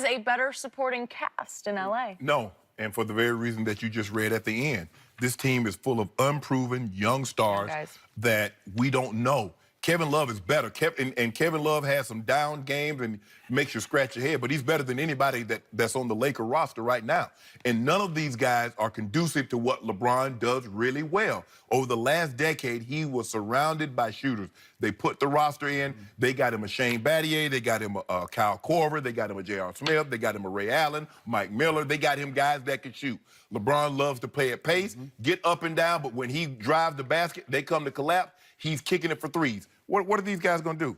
has a better supporting cast in LA. No, and for the very reason that you just read at the end. This team is full of unproven young stars that we don't know. Kevin Love is better. Kevin Love has some down games and makes you scratch your head, but he's better than anybody that's on the Laker roster right now. And none of these guys are conducive to what LeBron does really well. Over the last decade, he was surrounded by shooters. They put the roster in. They got him a Shane Battier. They got him a Kyle Korver. They got him a J.R. Smith. They got him a Ray Allen, Mike Miller. They got him guys that can shoot. LeBron loves to play at pace, get up and down, but when he drives the basket, they come to collapse. He's kicking it for threes. What are these guys going to do?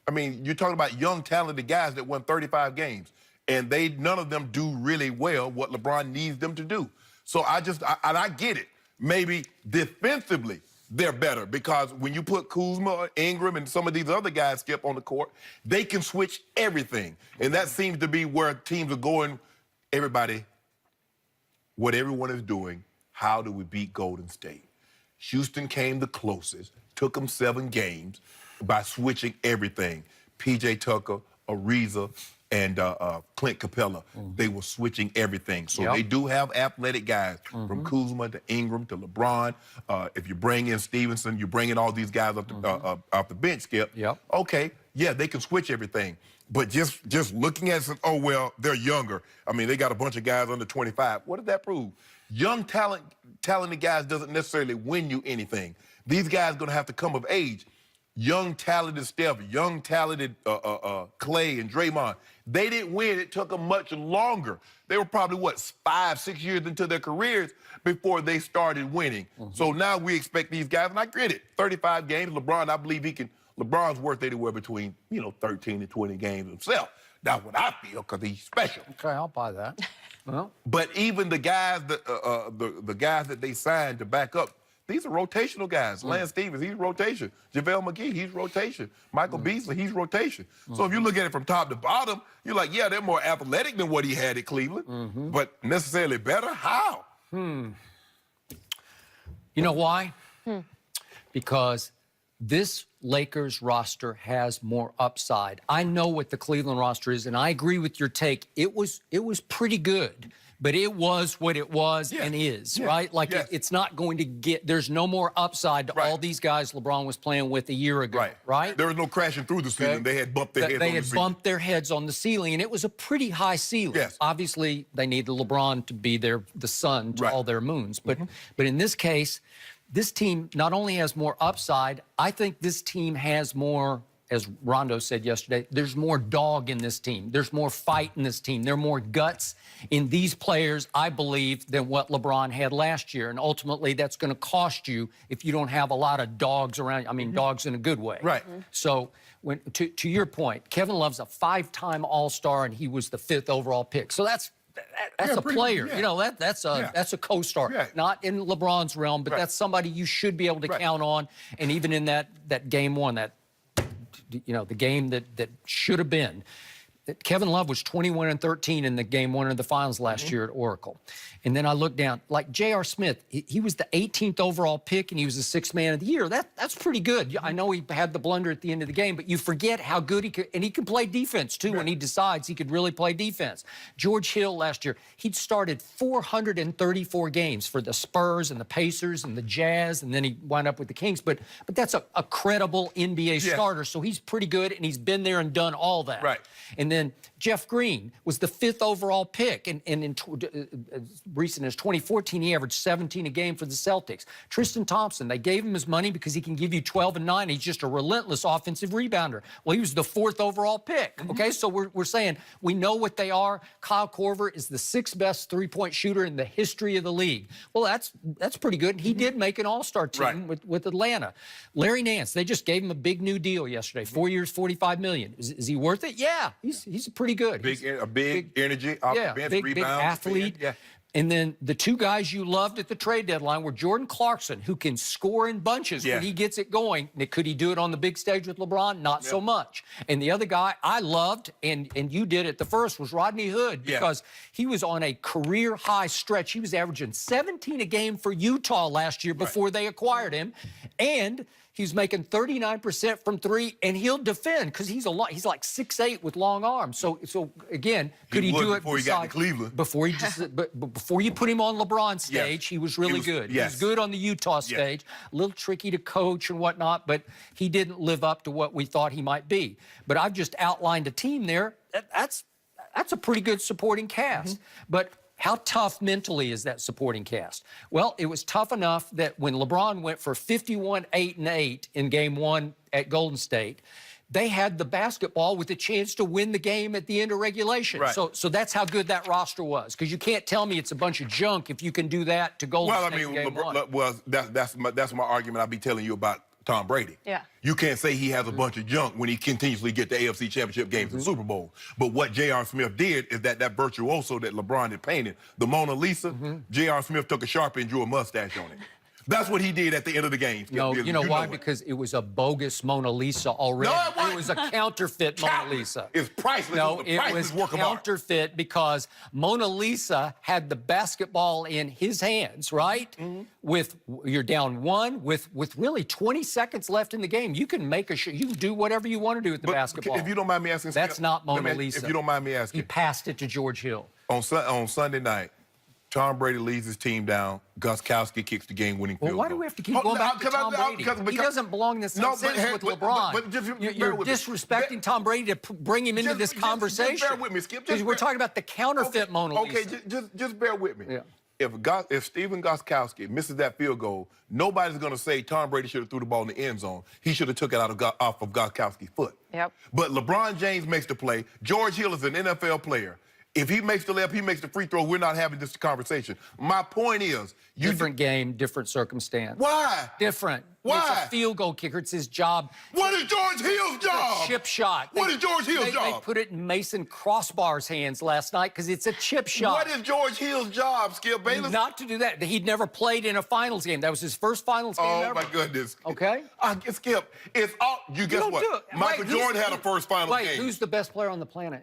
I mean, you're talking about young, talented guys that won 35 games, and none of them do really well what LeBron needs them to do. So I get it. Maybe defensively they're better because when you put Kuzma, Ingram, and some of these other guys, Skip, on the court, they can switch everything. And that seems to be where teams are going. Everybody, what everyone is doing, how do we beat Golden State? Houston came the closest, took them 7 games by switching everything. P.J. Tucker, Ariza, and Clint Capella, they were switching everything. So they do have athletic guys, from Kuzma to Ingram to LeBron. If you bring in Stevenson, you bring in all these guys off the bench, Skip. Okay, yeah, they can switch everything. But just looking at it, oh, well, they're younger. I mean, they got a bunch of guys under 25. What does that prove? Young, talented guys doesn't necessarily win you anything. These guys are going to have to come of age. Young, talented Steph, young, talented Clay and Draymond, they didn't win. It took them much longer. They were probably, what, 5, 6 years into their careers before they started winning. So now we expect these guys, and I get it, 35 games. LeBron, I believe LeBron's worth anywhere between, 13 and 20 games himself. That's what I feel, because he's special. Okay, I'll buy that. Well, but even the guys the guys that they signed to back up, these are rotational guys. Lance Stevens, he's rotation. JaVale McGee, he's rotation. Michael Beasley, he's rotation. So if you look at it from top to bottom, you're like, yeah, they're more athletic than what he had at Cleveland, but necessarily better? How? You know why? Because this Lakers roster has more upside. I know what the Cleveland roster is, and I agree with your take. It was pretty good, but it was what it was and is, right? Like, it's not going to get, there's no more upside to all these guys LeBron was playing with a year ago, right? There was no crashing through the ceiling. They had bumped their heads on the ceiling. They had bumped their heads on the ceiling, and it was a pretty high ceiling. Obviously, they needed LeBron to be the sun to all their moons. But in this case, this team not only has more upside, I think this team has more, as Rondo said yesterday, there's more dog in this team. There's more fight in this team. There are more guts in these players, I believe, than what LeBron had last year. And ultimately, that's going to cost you if you don't have a lot of dogs around. I mean, dogs in a good way. So to your point, Kevin Love's a 5-time All-Star, and he was the 5th overall pick. So that's a player. That's a co-star. Not in LeBron's realm, but that's somebody you should be able to count on. And even in that game one, the game that should have been, Kevin Love was 21-13 in the game 1 of the finals last year at Oracle. And then I looked down, like J.R. Smith, he was the 18th overall pick, and he was the 6th man of the year. That's pretty good. I know he had the blunder at the end of the game, but you forget how good he could, and he can play defense, too, when he decides he could really play defense. George Hill last year, he'd started 434 games for the Spurs and the Pacers and the Jazz, and then he wound up with the Kings. But that's a credible NBA starter, so he's pretty good, and he's been there and done all that. And then Jeff Green was the 5th overall pick, and in recent as 2014, he averaged 17 a game for the Celtics. Tristan Thompson, they gave him his money because he can give you 12 and 9. He's just a relentless offensive rebounder. Well, he was the 4th overall pick, okay? So we're saying we know what they are. Kyle Korver is the 6th best three-point shooter in the history of the league. Well, that's pretty good. And he did make an all-star team with Atlanta. Larry Nance, they just gave him a big new deal yesterday, 4 years, $45 million. Is he worth it? Yeah, he's pretty good. A big energy, off the bench, big athlete. And then the 2 guys you loved at the trade deadline were Jordan Clarkson, who can score in bunches when he gets it going. Now, could he do it on the big stage with LeBron? Not so much. And the other guy I loved, and you did at the first, was Rodney Hood, because he was on a career-high stretch. He was averaging 17 a game for Utah last year before they acquired him. And He's making 39% from three, and he'll defend because he's like 6'8" with long arms. So again, could he do it before he got to Cleveland? Before he just, but before you put him on LeBron's stage, he was really good. Yes. He was good on the Utah stage. A little tricky to coach and whatnot, but he didn't live up to what we thought he might be. But I've just outlined a team there. That's a pretty good supporting cast. But how tough mentally is that supporting cast? Well, it was tough enough that when LeBron went for 51-8-8 in Game 1 at Golden State, they had the basketball with a chance to win the game at the end of regulation. Right. So that's how good that roster was. Because you can't tell me it's a bunch of junk if you can do that to Golden State in Game 1. Well, that's my argument I'll be telling you about Tom Brady. Yeah. You can't say he has a bunch of junk when he continuously get the AFC Championship games and Super Bowl. But what J.R. Smith did is that virtuoso that LeBron had painted, the Mona Lisa, J.R. Smith took a Sharpe and drew a mustache on it. That's what he did at the end of the game. No, you know why? Because it was a bogus Mona Lisa already. No, it wasn't. It was a counterfeit Mona Lisa. It's priceless. No, it was counterfeit because Mona Lisa had the basketball in his hands, right? With you're down one with really 20 seconds left in the game. You can make a shot. You can do whatever you want to do with the basketball. If you don't mind me asking, that's not Mona Lisa. If you don't mind me asking, he passed it to George Hill on Sunday night. Tom Brady leads his team down. Gostkowski kicks the game-winning field goal. Why do we have to keep going back to Tom Brady? He doesn't belong in the same sense with LeBron. You're disrespecting Tom Brady to bring him into this conversation. Just bear with me, Skip. We're talking about the counterfeit Mona Lisa. Okay, just bear with me. Yeah. If Stephen Gostkowski misses that field goal, nobody's going to say Tom Brady should have threw the ball in the end zone. He should have took it off of Gostkowski's foot. Yep. But LeBron James makes the play. George Hill is an NFL player. If he makes the layup, he makes the free throw, we're not having this conversation. My point is... different game, different circumstance. Why? Different. Why? It's a field goal kicker. It's his job. What is George Hill's job? Chip shot. What is George Hill's job? They put it in Mason Crossbar's hands last night because it's a chip shot. What is George Hill's job, Skip Bayless? Not to do that. He'd never played in a finals game. That was his first finals game ever. Oh, my goodness. Okay? Skip, it's all... Guess what? Michael Jordan had a first finals game. Wait, who's the best player on the planet?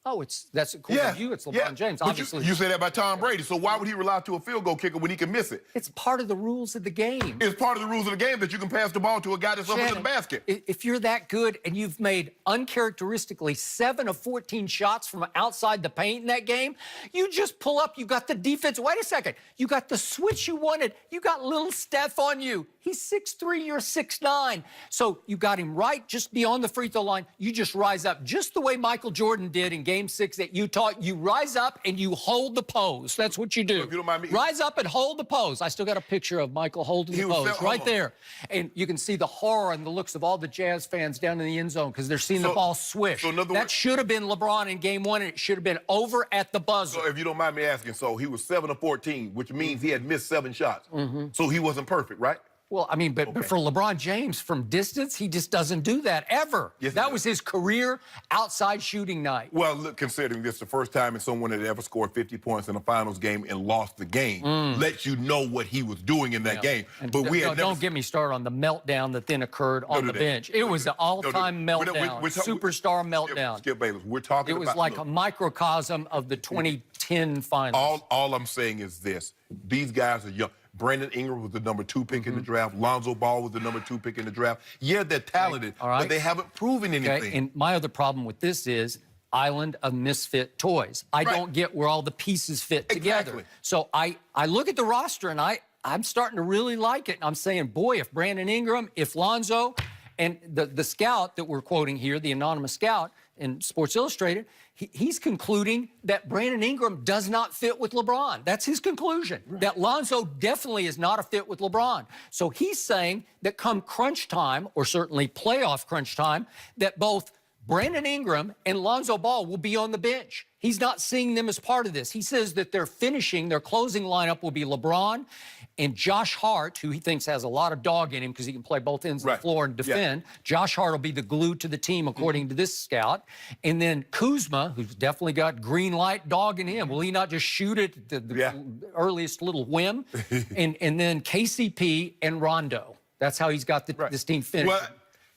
Oh, that's according to you, it's LeBron James, obviously. You say that about Tom Brady, so why would he rely to a field goal kicker when he can miss it? It's part of the rules of the game. It's part of the rules of the game that you can pass the ball to a guy that's up in the basket. If you're that good and you've made uncharacteristically 7 of 14 shots from outside the paint in that game, you just pull up, you got the defense. Wait a second. You got the switch you wanted. You got little Steph on you. He's 6'3", you're 6'9". So you got him right just beyond the free throw line. You just rise up just the way Michael Jordan did in Game 6 at Utah. You rise up and you hold the pose. That's what you do. If you don't mind me, rise up and hold the pose. I still got a picture of Michael holding the pose right there. And you can see the horror and the looks of all the Jazz fans down in the end zone because they're seeing the ball swish. That should have been LeBron in Game 1, and it should have been over at the buzzer. So if you don't mind me asking, so he was 7 of 14, which means he had missed 7 shots. So he wasn't perfect, right? Well, I mean, but for LeBron James, from distance, he just doesn't do that ever. Yes, that was his career outside shooting night. Well, look, considering this the first time in someone had ever scored 50 points in a finals game and lost the game, lets you know what he was doing in that game. But don't get me started on the meltdown that then occurred on the bench. It was an all-time meltdown, superstar meltdown. Skip Bayless, we're talking about... It was like a microcosm of the 2010 finals. All I'm saying is this. These guys are young. Brandon Ingram was the number 2 pick in the draft. Lonzo Ball was the number 2 pick in the draft. Yeah, they're talented, but they haven't proven anything. And my other problem with this is island of misfit toys. I don't get where all the pieces fit together. So I look at the roster, and I'm starting to really like it. And I'm saying, boy, if Brandon Ingram, if Lonzo, and the scout that we're quoting here, the anonymous scout in Sports Illustrated, he's concluding that Brandon Ingram does not fit with LeBron. That's his conclusion, that Lonzo definitely is not a fit with LeBron. So he's saying that come crunch time, or certainly playoff crunch time, that both Brandon Ingram and Lonzo Ball will be on the bench. He's not seeing them as part of this. He says that their closing lineup will be LeBron and Josh Hart, who he thinks has a lot of dog in him because he can play both ends of the floor and defend. Josh Hart will be the glue to the team, according to this scout. And then Kuzma, who's definitely got green light dog in him. Will he not just shoot it at the earliest little whim? and then KCP and Rondo. That's how he's got this team finished. Well,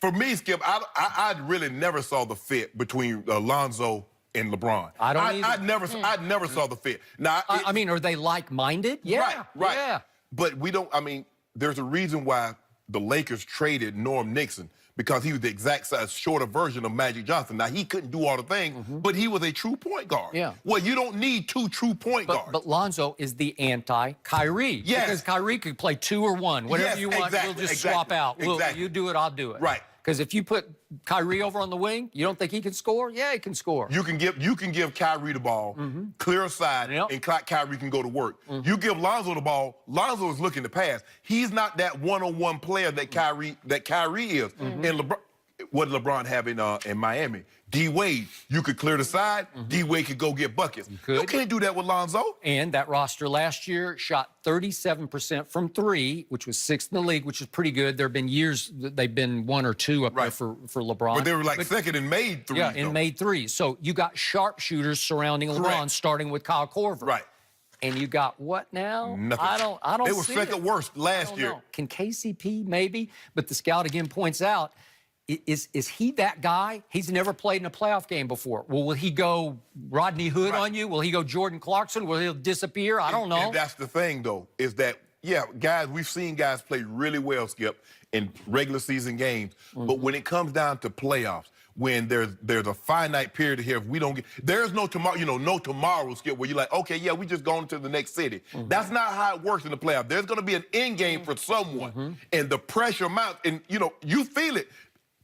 for me, Skip, I really never saw the fit between Lonzo and LeBron. I never saw the fit. Now, I mean, are they like-minded? Yeah. Right. Yeah. But we don't, I mean, there's a reason why the Lakers traded Norm Nixon because he was the exact size, shorter version of Magic Johnson. Now, he couldn't do all the things, but he was a true point guard. Yeah. Well, you don't need two true point guards. But Lonzo is the anti-Kyrie. Yes. Because Kyrie could play 2 or 1. Whatever Yes, you want, we'll just swap out. You do it, I'll do it. Right. Because if you put Kyrie over on the wing, you don't think he can score? Yeah, he can score. You can give Kyrie the ball, clear aside, and Kyrie can go to work. You give Lonzo the ball, Lonzo is looking to pass. He's not that one-on-one player that Kyrie is. And LeBron, what did LeBron have in Miami? D-Wade, you could clear the side, D-Wade could go get buckets. You can't do that with Lonzo. And that roster last year shot 37% from 3, which was 6th in the league, which is pretty good. There have been years that they've been 1 or 2 up there for LeBron. But they were like second in made 3s. Yeah, in made 3s. So you got sharpshooters surrounding LeBron, starting with Kyle Korver. Right. And you got what now? Nothing. I don't They were see second worst last year. Can KCP maybe? But the scout again points out, is he that guy? He's never played in a playoff game before. Well, will he go Rodney Hood on you? Will he go Jordan Clarkson? Will he disappear? I don't know. And that's the thing, though, is that, yeah, guys, we've seen guys play really well, Skip, in regular season games. But when it comes down to playoffs, when there's a finite period here, if we don't get, there's no tomorrow, no tomorrow, Skip, where you're like, okay, yeah, we just going to the next city. That's not how it works in the playoffs. There's going to be an end game for someone, and the pressure mounts, and you feel it.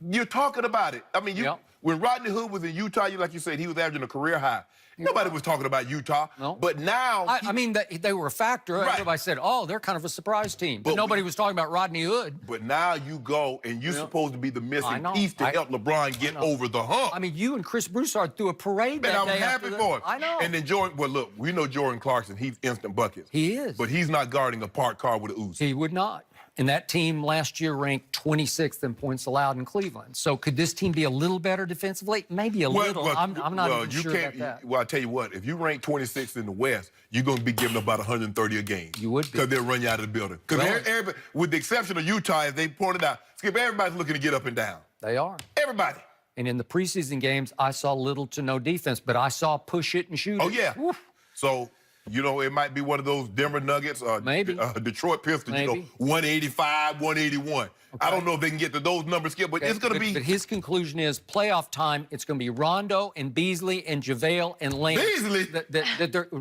You're talking about it. I mean, when Rodney Hood was in Utah, like you said, he was averaging a career high. Nobody was talking about Utah. No. But now... I mean, they were a factor. Right. Everybody said, oh, they're kind of a surprise team. But nobody was talking about Rodney Hood. But now you go, and you're supposed to be the missing piece to help LeBron get over the hump. I mean, you and Chris Broussard threw a parade that day. And I'm happy for him. I know. And then Jordan... Well, look, we know Jordan Clarkson. He's instant buckets. He is. But he's not guarding a parked car with a Uzi. He would not. And that team last year ranked 26th in points allowed in Cleveland. So could this team be a little better defensively? Maybe a little. I'm not even sure about that. Well, I'll tell you what. If you rank 26th in the West, you're going to be giving about 130 a game. You would be. Because they'll run you out of the building. Because everybody, with the exception of Utah, as they pointed out, Skip, everybody's looking to get up and down. They are. Everybody. And in the preseason games, I saw little to no defense, but I saw push it and shoot it. Oh, yeah. Woof. So... it might be one of those Denver Nuggets or Detroit Pistons, 185, 181. Okay. I don't know if they can get to those numbers, Skip, but it's going to be... But his conclusion is playoff time, it's going to be Rondo and Beasley and JaVale and Lane. Beasley?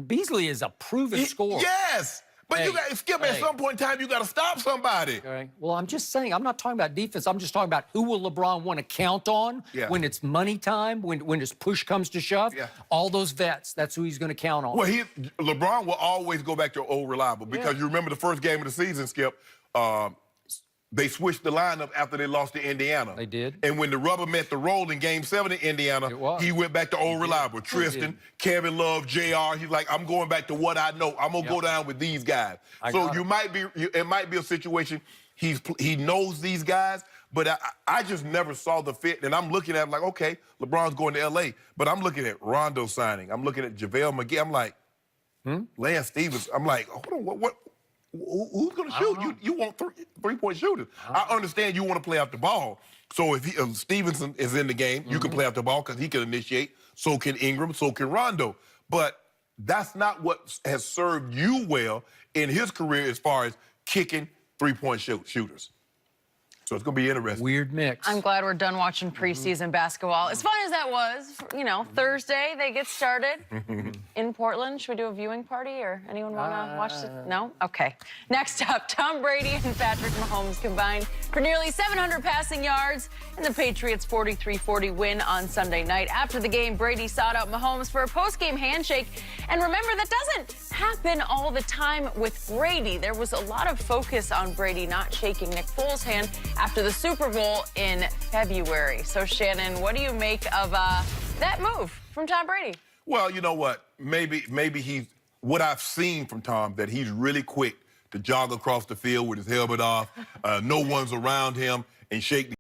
Beasley is a proven scorer. Yes! But you got, Skip, at some point in time, you got to stop somebody. Okay. Well, I'm just saying, I'm not talking about defense. I'm just talking about who will LeBron want to count on when it's money time, when his push comes to shove. Yeah. All those vets, that's who he's going to count on. Well, LeBron will always go back to old reliable because you remember the first game of the season, Skip, they switched the lineup after they lost to Indiana. They did. And when the rubber met the road in Game 7 in Indiana, he went back to old reliable. Tristan, Kevin Love, JR. He's like, I'm going back to what I know. I'm going to go down with these guys. So it might be a situation, he knows these guys, but I just never saw the fit. And I'm looking at him like, okay, LeBron's going to L.A., but I'm looking at Rondo signing. I'm looking at JaVale McGee. I'm like, Lance Stevens. I'm like, hold on, what? Who's going to shoot? You want three-point shooters. I understand you want to play out the ball. So if Stevenson is in the game, you can play out the ball because he can initiate. So can Ingram. So can Rondo. But that's not what has served you well in his career as far as kicking three-point shooters. So it's going to be interesting. Weird mix. I'm glad we're done watching preseason basketball. As fun as that was, Thursday they get started in Portland. Should we do a viewing party or anyone want to watch it? No? Okay. Next up, Tom Brady and Patrick Mahomes combined for nearly 700 passing yards in the Patriots' 43-40 win on Sunday night. After the game, Brady sought out Mahomes for a post-game handshake. And remember, that doesn't happen all the time with Brady. There was a lot of focus on Brady not shaking Nick Foles' hand after the Super Bowl in February. So, Shannon, what do you make of that move from Tom Brady? Well, you know what? Maybe he's, what I've seen from Tom, that he's really quick to jog across the field with his helmet off, no one's around him, and shake